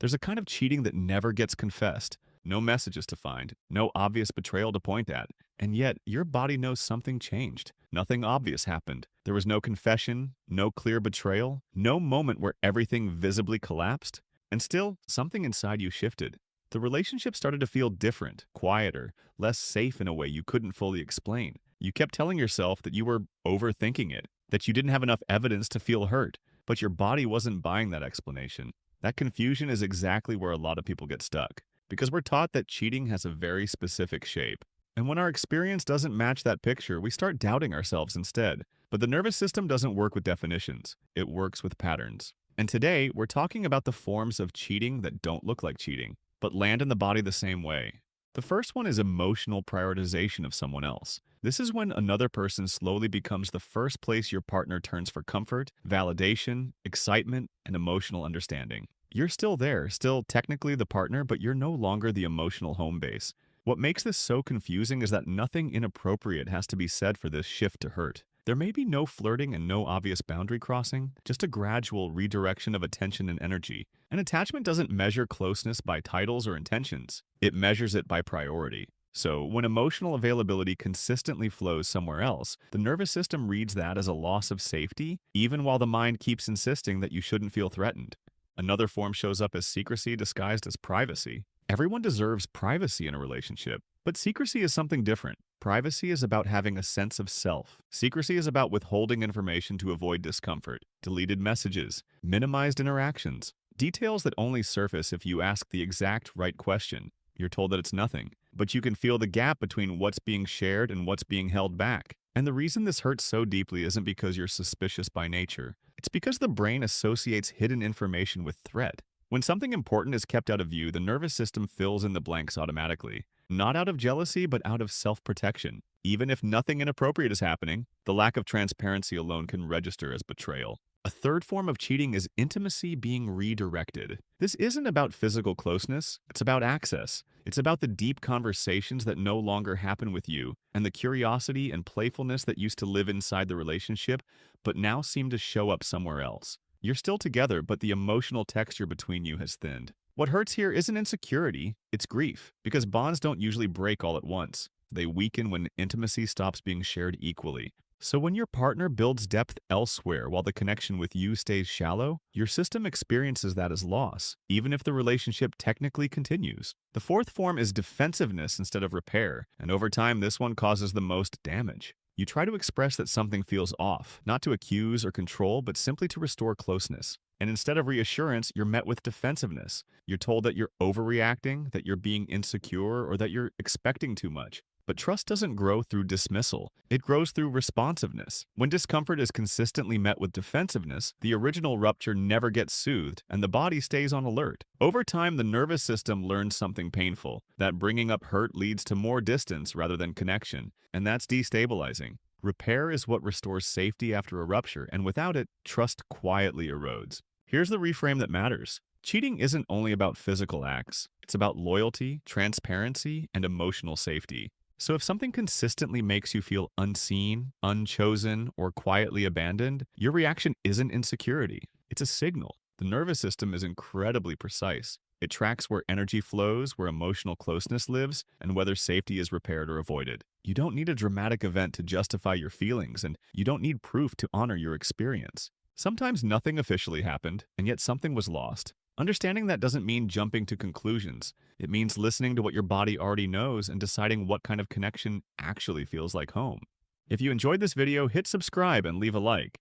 There's a kind of cheating that never gets confessed. No messages to find, no obvious betrayal to point at, and yet your body knows something changed. Nothing obvious happened. There was no confession, no clear betrayal, no moment where everything visibly collapsed, and still something inside you shifted. The relationship started to feel different, quieter, less safe in a way you couldn't fully explain. You kept telling yourself that you were overthinking it, that you didn't have enough evidence to feel hurt, but your body wasn't buying that explanation. That confusion is exactly where a lot of people get stuck, because we're taught that cheating has a very specific shape. And when our experience doesn't match that picture, we start doubting ourselves instead. But the nervous system doesn't work with definitions, it works with patterns. And today, we're talking about the forms of cheating that don't look like cheating, but land in the body the same way. The first one is emotional prioritization of someone else. This is when another person slowly becomes the first place your partner turns for comfort, validation, excitement, and emotional understanding. You're still there, still technically the partner, but you're no longer the emotional home base. What makes this so confusing is that nothing inappropriate has to be said for this shift to hurt. There may be no flirting and no obvious boundary crossing, just a gradual redirection of attention and energy. An attachment doesn't measure closeness by titles or intentions. It measures it by priority. So, when emotional availability consistently flows somewhere else, the nervous system reads that as a loss of safety, even while the mind keeps insisting that you shouldn't feel threatened. Another form shows up as secrecy disguised as privacy. Everyone deserves privacy in a relationship, but secrecy is something different. Privacy is about having a sense of self. Secrecy is about withholding information to avoid discomfort, deleted messages, minimized interactions, details that only surface if you ask the exact right question. You're told that it's nothing, but you can feel the gap between what's being shared and what's being held back. And the reason this hurts so deeply isn't because you're suspicious by nature. It's because the brain associates hidden information with threat. When something important is kept out of view, the nervous system fills in the blanks automatically. Not out of jealousy, but out of self-protection. Even if nothing inappropriate is happening, the lack of transparency alone can register as betrayal. A third form of cheating is intimacy being redirected. This isn't about physical closeness, it's about access. It's about the deep conversations that no longer happen with you, and the curiosity and playfulness that used to live inside the relationship, but now seem to show up somewhere else. You're still together, but the emotional texture between you has thinned. What hurts here isn't insecurity, it's grief, because bonds don't usually break all at once. They weaken when intimacy stops being shared equally. So when your partner builds depth elsewhere while the connection with you stays shallow, your system experiences that as loss, even if the relationship technically continues. The fourth form is defensiveness instead of repair, and over time this one causes the most damage. You try to express that something feels off, not to accuse or control, but simply to restore closeness. And instead of reassurance, you're met with defensiveness. You're told that you're overreacting, that you're being insecure, or that you're expecting too much. But trust doesn't grow through dismissal. It grows through responsiveness. When discomfort is consistently met with defensiveness, the original rupture never gets soothed, and the body stays on alert. Over time, the nervous system learns something painful, that bringing up hurt leads to more distance rather than connection, and that's destabilizing. Repair is what restores safety after a rupture, and without it, trust quietly erodes. Here's the reframe that matters. Cheating isn't only about physical acts. It's about loyalty, transparency, and emotional safety. So if something consistently makes you feel unseen, unchosen, or quietly abandoned, your reaction isn't insecurity. It's a signal. The nervous system is incredibly precise. It tracks where energy flows, where emotional closeness lives, and whether safety is repaired or avoided. You don't need a dramatic event to justify your feelings, and you don't need proof to honor your experience. Sometimes nothing officially happened, and yet something was lost. Understanding that doesn't mean jumping to conclusions. It means listening to what your body already knows and deciding what kind of connection actually feels like home. If you enjoyed this video, hit subscribe and leave a like.